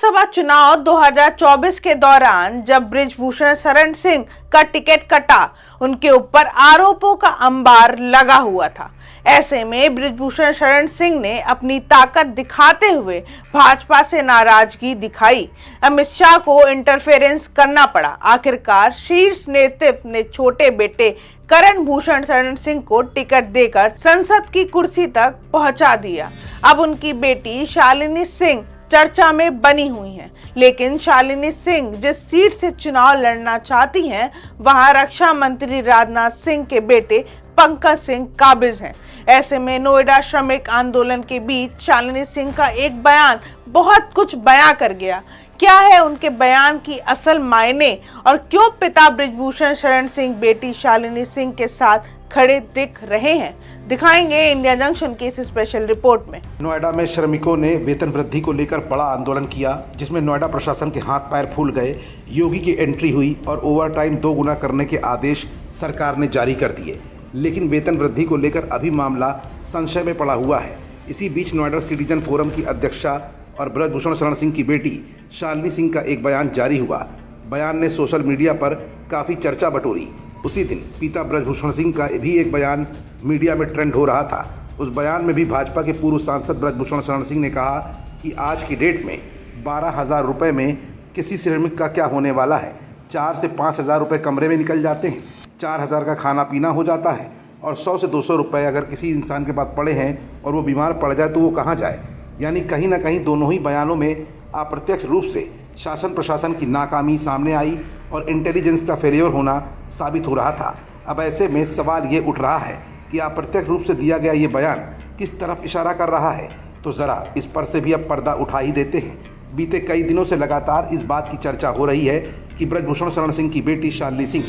विधानसभा चुनाव 2024 के दौरान जब बृजभूषण शरण सिंह का टिकट कटा, उनके ऊपर आरोपों का अंबार लगा हुआ था। ऐसे में बृजभूषण शरण सिंह ने अपनी ताकत दिखाते हुए भाजपा से नाराजगी दिखाई। अमित शाह को इंटरफेरेंस करना पड़ा। आखिरकार शीर्ष नेतृत्व ने छोटे बेटे करण भूषण शरण सिंह को टिकट देकर संसद की कुर्सी तक पहुंचा दिया। अब उनकी बेटी शालिनी सिंह चर्चा में बनी हुई हैं, लेकिन शालिनी सिंह जिस सीट से चुनाव लड़ना चाहती हैं, वहां रक्षा मंत्री राजनाथ सिंह के बेटे पंकज सिंह काबिज हैं। ऐसे में नोएडा श्रमिक आंदोलन के बीच शालिनी सिंह का एक बयान बहुत कुछ बयां कर गया। क्या है उनके बयान की असल मायने और क्यों पिता बृजभूषण शरण सिंह बेटी शालिनी सिंह के साथ खड़े दिख रहे हैं, दिखाएंगे इंडिया जंक्शन की इस स्पेशल रिपोर्ट में। नोएडा में श्रमिकों ने वेतन वृद्धि को लेकर बड़ा आंदोलन किया, जिसमें नोएडा प्रशासन के हाथ पैर फूल गए। योगी की एंट्री हुई और ओवरटाइम 2 गुना करने के आदेश सरकार ने जारी कर दिए, लेकिन वेतन वृद्धि को लेकर अभी मामला संशय में पड़ा हुआ है। इसी बीच नोएडा सिटीजन फोरम की अध्यक्षा और बृजभूषण शरण सिंह की बेटी शालिनी सिंह का एक बयान जारी हुआ। बयान ने सोशल मीडिया पर काफ़ी चर्चा बटोरी। उसी दिन पिता बृजभूषण सिंह का भी एक बयान मीडिया में ट्रेंड हो रहा था। उस बयान में भी भाजपा के पूर्व सांसद बृजभूषण शरण सिंह ने कहा कि आज की डेट में 12,000 रुपये में किसी श्रमिक का क्या होने वाला है। 4 से 5,000 रुपये कमरे में निकल जाते हैं, 4,000 का खाना पीना हो जाता है, और 100 से 200 रुपये अगर किसी इंसान के पास पड़े हैं और वो बीमार पड़ जाए तो वो कहाँ जाए। यानी कहीं ना कहीं दोनों ही बयानों में अप्रत्यक्ष रूप से शासन प्रशासन की नाकामी सामने आई और इंटेलिजेंस का फेलियर होना साबित हो रहा था। अब ऐसे में सवाल ये उठ रहा है कि अप्रत्यक्ष रूप से दिया गया ये बयान किस तरफ इशारा कर रहा है, तो ज़रा इस पर से भी अब पर्दा उठा ही देते हैं। बीते कई दिनों से लगातार इस बात की चर्चा हो रही है कि बृजभूषण शरण सिंह की बेटी शालिनी सिंह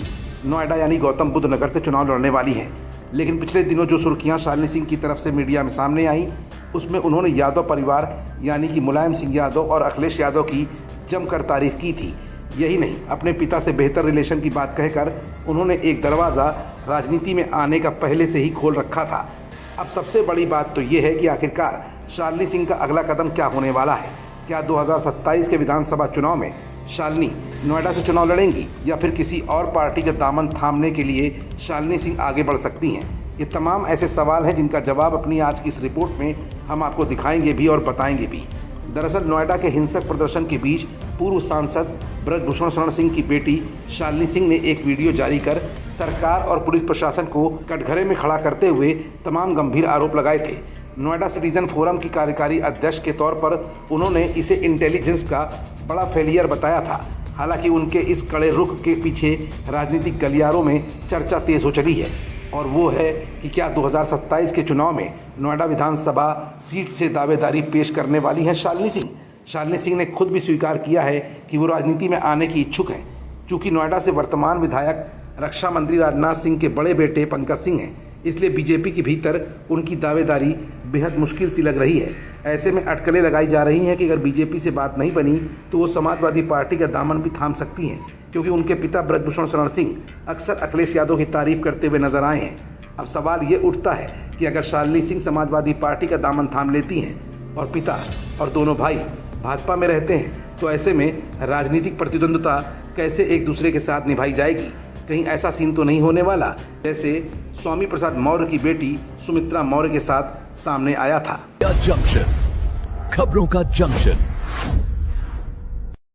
नोएडा यानी गौतम बुद्ध नगर से चुनाव लड़ने वाली हैं। लेकिन पिछले दिनों जो सुर्खियां शालिनी सिंह की तरफ से मीडिया में सामने आई, उसमें उन्होंने यादव परिवार यानी कि मुलायम सिंह यादव और अखिलेश यादव की जमकर तारीफ की थी। यही नहीं, अपने पिता से बेहतर रिलेशन की बात कहकर उन्होंने एक दरवाज़ा राजनीति में आने का पहले से ही खोल रखा था। अब सबसे बड़ी बात तो ये है कि आखिरकार शालिनी सिंह का अगला कदम क्या होने वाला है। क्या 2027 के विधानसभा चुनाव में शालिनी नोएडा से चुनाव लड़ेंगी या फिर किसी और पार्टी का दामन थामने के लिए शालिनी सिंह आगे बढ़ सकती हैं? ये तमाम ऐसे सवाल हैं जिनका जवाब अपनी आज की इस रिपोर्ट में हम आपको दिखाएंगे भी और बताएंगे भी। दरअसल नोएडा के हिंसक प्रदर्शन के बीच पूर्व सांसद बृजभूषण शरण सिंह की बेटी शालिनी सिंह ने एक वीडियो जारी कर सरकार और पुलिस प्रशासन को कटघरे में खड़ा करते हुए तमाम गंभीर आरोप लगाए थे। नोएडा सिटीजन फोरम की कार्यकारी अध्यक्ष के तौर पर उन्होंने इसे इंटेलिजेंस का बड़ा फेलियर बताया था। हालांकि उनके इस कड़े रुख के पीछे राजनीतिक गलियारों में चर्चा तेज हो चली है, और वो है कि क्या 2027 के चुनाव में नोएडा विधानसभा सीट से दावेदारी पेश करने वाली हैं शालिनी सिंह। शालिनी सिंह ने खुद भी स्वीकार किया है कि वो राजनीति में आने की इच्छुक हैं। चूँकि नोएडा से वर्तमान विधायक रक्षा मंत्री राजनाथ सिंह के बड़े बेटे पंकज सिंह हैं, इसलिए बीजेपी के भीतर उनकी दावेदारी बेहद मुश्किल सी लग रही है। ऐसे में अटकलें लगाई जा रही हैं कि अगर बीजेपी से बात नहीं बनी तो वो समाजवादी पार्टी का दामन भी थाम सकती हैं, क्योंकि उनके पिता बृजभूषण शरण सिंह अक्सर अखिलेश यादव की तारीफ करते हुए नजर आए हैं। अब सवाल ये उठता है कि अगर शालिनी सिंह समाजवादी पार्टी का दामन थाम लेती हैं और पिता और दोनों भाई भाजपा में रहते हैं, तो ऐसे में राजनीतिक प्रतिद्वंद्विता कैसे एक दूसरे के साथ निभाई जाएगी? कहीं ऐसा सीन तो नहीं होने वाला जैसे स्वामी प्रसाद मौर्य की बेटी सुमित्रा मौर्य के साथ सामने आया था। जंक्शन, खबरों का जंक्शन।